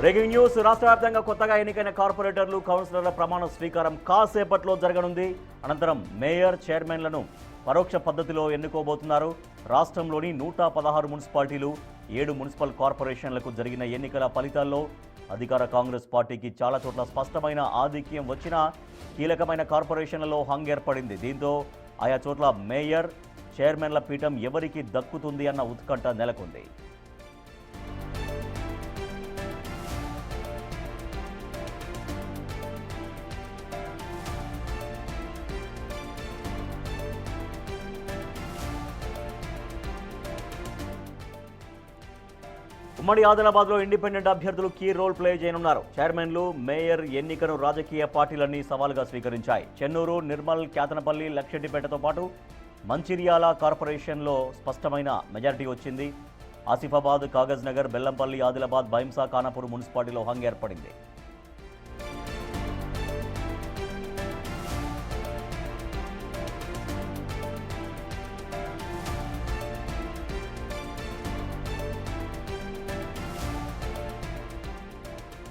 Breaking news. రాష్ట్ర వ్యాప్తంగా కొత్తగా ఎన్నికైన కార్పొరేటర్లు కౌన్సిలర్ల ప్రమాణ స్వీకారం కాసేపట్లో జరగనుంది. అనంతరం మేయర్, చైర్మన్లను పరోక్ష పద్ధతిలో ఎన్నుకోబోతున్నారు. రాష్ట్రంలోని 116 మున్సిపాలిటీలు, 7 మున్సిపల్ కార్పొరేషన్లకు జరిగిన ఎన్నికల ఫలితాల్లో అధికార కాంగ్రెస్ పార్టీకి చాలా చోట్ల స్పష్టమైన ఆధిక్యం వచ్చినా కీలకమైన కార్పొరేషన్లలో హంగ్ ఏర్పడింది. దీంతో ఆయా చోట్ల మేయర్, చైర్మన్ల పీఠం ఎవరికి దక్కుతుంది అన్న ఉత్కంఠ నెలకొంది. ఉమ్మడి ఆదిలాబాద్లో ఇండిపెండెంట్ అభ్యర్థులు కీ రోల్ ప్లే చేయనున్నారు. చైర్మన్లు, మేయర్ ఎన్నికను రాజకీయ పార్టీలన్నీ సవాలుగా స్వీకరించాయి. చెన్నూరు, నిర్మల్, క్యాతనపల్లి, లక్షెట్టిపేటతో పాటు మంచిర్యాల కార్పొరేషన్లో స్పష్టమైన మెజారిటీ వచ్చింది. ఆసిఫాబాద్, కాగజ్ నగర్, బెల్లంపల్లి, ఆదిలాబాద్, భైంసా, ఖానాపూర్ మున్సిపాలిటీలో హంగ్ ఏర్పడింది.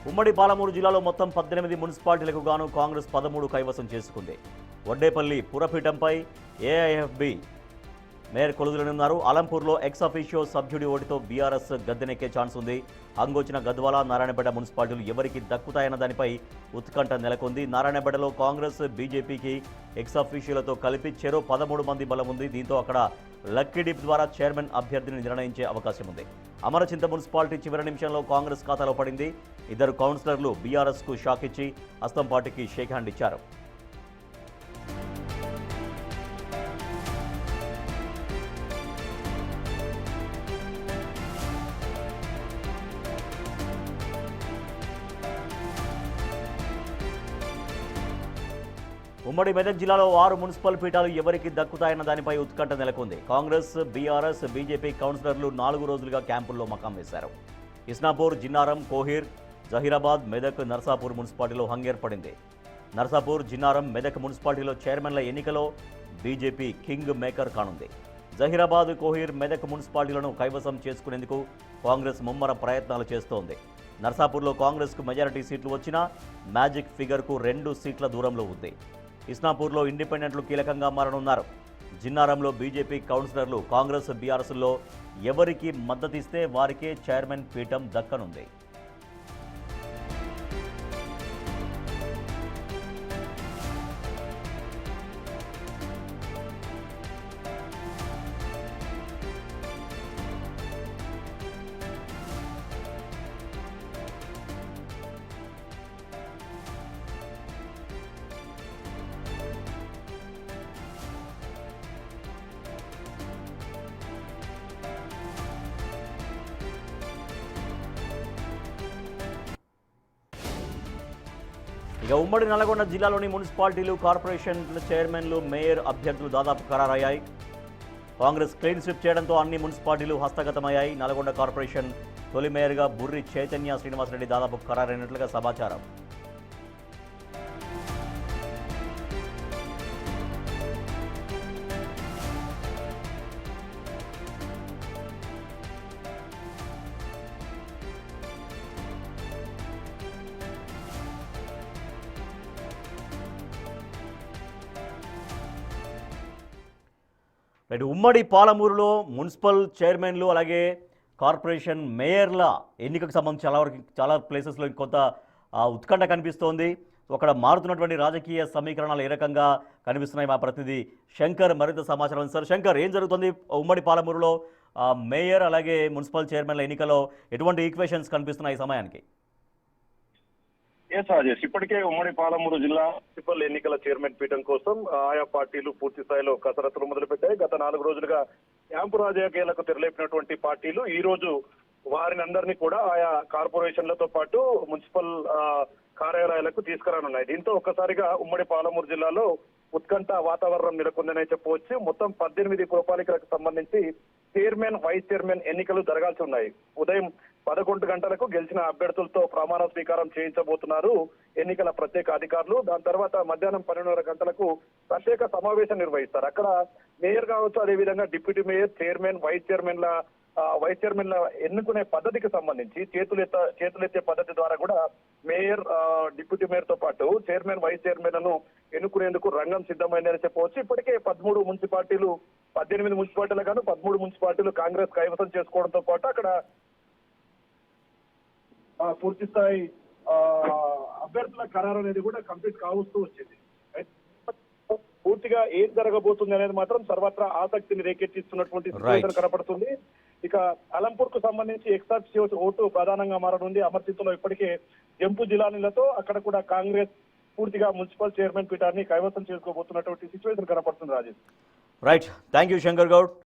ఉమ్మడి పాలమూరు జిల్లాలో మొత్తం 18 మున్సిపాలిటీలకు గాను కాంగ్రెస్ 13 కైవసం చేసుకుంది. వడ్డేపల్లి పురపీఠంపై ఏఐఎఫ్బి మేయర్ కొలుదులనున్నారు. అలంపూర్లో ఎక్స్ అఫీషియో సభ్యుడి ఓటుతో బీఆర్ఎస్ గద్దెనెక్కే ఛాన్స్ ఉంది. హంగొచ్చిన గద్వాల, నారాయణపేట మున్సిపాలిటీలు ఎవరికి దక్కుతాయన్న దానిపై ఉత్కంఠ నెలకొంది. నారాయణపేటలో కాంగ్రెస్, బీజేపీకి ఎక్స్ అఫీషియోలతో కలిపి చెరో 13 మంది బలం ఉంది. దీంతో అక్కడ లక్కీ డిప్ ద్వారా చైర్మన్ అభ్యర్థిని నిర్ణయించే అవకాశం ఉంది. అమరచింత మున్సిపాలిటీ చివరి నిమిషంలో కాంగ్రెస్ ఖాతాలో పడింది. 2 కౌన్సిలర్లు బీఆర్ఎస్కు షాక్ ఇచ్చి హస్తం పార్టీకి షేక్ హ్యాండ్ ఇచ్చారు. ఉమ్మడి మెదక్ జిల్లాలో 6 మున్సిపల్ పీఠాలు ఎవరికి దక్కుతాయన్న దానిపై ఉత్కంఠ నెలకొంది. కాంగ్రెస్, బీఆర్ఎస్, బీజేపీ కౌన్సిలర్లు 4 రోజులుగా క్యాంపుల్లో మకాం వేశారు. ఇస్నాపూర్, జిన్నారం, కోహిర్, జహీరాబాద్, మెదక్, నర్సాపూర్ మున్సిపాలిటీలో హంగ్ ఏర్పడింది. నర్సాపూర్, జిన్నారం, మెదక్ మున్సిపాలిటీలో చైర్మన్ల ఎన్నికలో బీజేపీ కింగ్ మేకర్ కానుంది. జహీరాబాద్, కోహిర్, మెదక్ మున్సిపాలిటీలను కైవసం చేసుకునేందుకు కాంగ్రెస్ ముమ్మర ప్రయత్నాలు చేస్తోంది. నర్సాపూర్లో కాంగ్రెస్కు మెజారిటీ సీట్లు వచ్చినా మ్యాజిక్ ఫిగర్కు 2 సీట్ల దూరంలో ఉంది. ఇస్నాపూర్లో ఇండిపెండెంట్లు కీలకంగా మారనున్నారు. జిన్నారంలో బీజేపీ కౌన్సిలర్లు కాంగ్రెస్, బీఆర్ఎస్లో ఎవరికి మద్దతిస్తే వారికే చైర్మన్ పీఠం దక్కనుంది. ఇక ఉమ్మడి నల్గొండ జిల్లాలోని మున్సిపాలిటీలు, కార్పొరేషన్ల చైర్మన్లు, మేయర్ అభ్యర్థులు దాదాపు ఖరారయ్యాయి. కాంగ్రెస్ క్లీన్ స్విప్ చేయడంతో అన్ని మున్సిపాలిటీలు హస్తగతమయ్యాయి. నల్గొండ కార్పొరేషన్ తొలి మేయర్గా బుర్రి చైతన్య శ్రీనివాసరెడ్డి దాదాపు ఖరారైనట్లుగా సమాచారం. ఉమ్మడి పాలమూరులో మున్సిపల్ చైర్మన్లు అలాగే కార్పొరేషన్ మేయర్ల ఎన్నికకు సంబంధించి చాలా ప్లేసెస్లో కొంత ఉత్కంఠ కనిపిస్తోంది. అక్కడ మారుతున్నటువంటి రాజకీయ సమీకరణాలు ఏ రకంగా కనిపిస్తున్నాయి? మా ప్రతినిధి శంకర్ మరింత సమాచారం. సార్ శంకర్, ఏం జరుగుతుంది ఉమ్మడి పాలమూరులో మేయర్ అలాగే మున్సిపల్ చైర్మన్ల ఎన్నికలో ఎటువంటి ఈక్వేషన్స్ కనిపిస్తున్నాయి ఈ సమయానికి? రాజేష్, ఇప్పటికే ఉమ్మడి పాలమూరు జిల్లా మున్సిపల్ ఎన్నికల చైర్మన్ పీఠం కోసం ఆయా పార్టీలు పూర్తి స్థాయిలో కసరత్తులు మొదలుపెట్టాయి. గత 4 రోజులుగా క్యాంపు రాజకీయాలకు తెరలేపినటువంటి పార్టీలు ఈ రోజు వారిని అందరినీ కూడా ఆయా కార్పొరేషన్లతో పాటు మున్సిపల్ కార్యాలయాలకు తీసుకురానున్నాయి. దీంతో ఒక్కసారిగా ఉమ్మడి పాలమూరు జిల్లాలో ఉత్కంఠ వాతావరణం నెలకొందనే చెప్పవచ్చు. మొత్తం 18 పురపాలికలకు సంబంధించి చైర్మన్, వైస్ చైర్మన్ ఎన్నికలు జరగాల్సి ఉన్నాయి. ఉదయం 11 గంటలకు గెలిచిన అభ్యర్థులతో ప్రమాణ స్వీకారం చేయించబోతున్నారు ఎన్నికల ప్రత్యేక అధికారులు. దాని తర్వాత మధ్యాహ్నం 12:30 గంటలకు ప్రత్యేక సమావేశం నిర్వహిస్తారు. అక్కడ మేయర్ కావచ్చు, అదేవిధంగా డిప్యూటీ మేయర్, చైర్మన్, వైస్ చైర్మన్ల వైస్ చైర్మన్ ఎన్నుకునే పద్ధతికి సంబంధించి చేతులెత్తే పద్ధతి ద్వారా కూడా మేయర్, డిప్యూటీ మేయర్ తో పాటు చైర్మన్, వైస్ చైర్మన్లను ఎన్నుకునేందుకు రంగం సిద్ధమైందని చెప్పవచ్చు. ఇప్పటికే 13 మున్సిపాలిటీలు, 18 మున్సిపాలిటీలు గాను 13 మున్సిపాలిటీలు కాంగ్రెస్ కైవసం చేసుకోవడంతో పాటు అక్కడ పూర్తి స్థాయి అభ్యర్థుల ఖరారు అనేది కూడా కంప్లీట్ కావస్తూ వచ్చింది. పూర్తిగా ఏం జరగబోతుంది అనేది మాత్రం సర్వత్రా ఆసక్తిని రేకెత్తిస్తున్నటువంటి సిచ్యువేషన్ కనపడుతుంది. ఇక అలంపూర్ కు సంబంధించి ఎక్సాప్ట్ ఓటు ప్రధానంగా మారనుంది. అమర్చిత్లో ఇప్పటికే జంపు జిల్లాలతో అక్కడ కూడా కాంగ్రెస్ పూర్తిగా మున్సిపల్ చైర్మన్ పీఠాన్ని కైవసం చేసుకోబోతున్నటువంటి సిచ్యువేషన్ కనపడుతుంది. Rajesh, right, thank you Shankar Goud.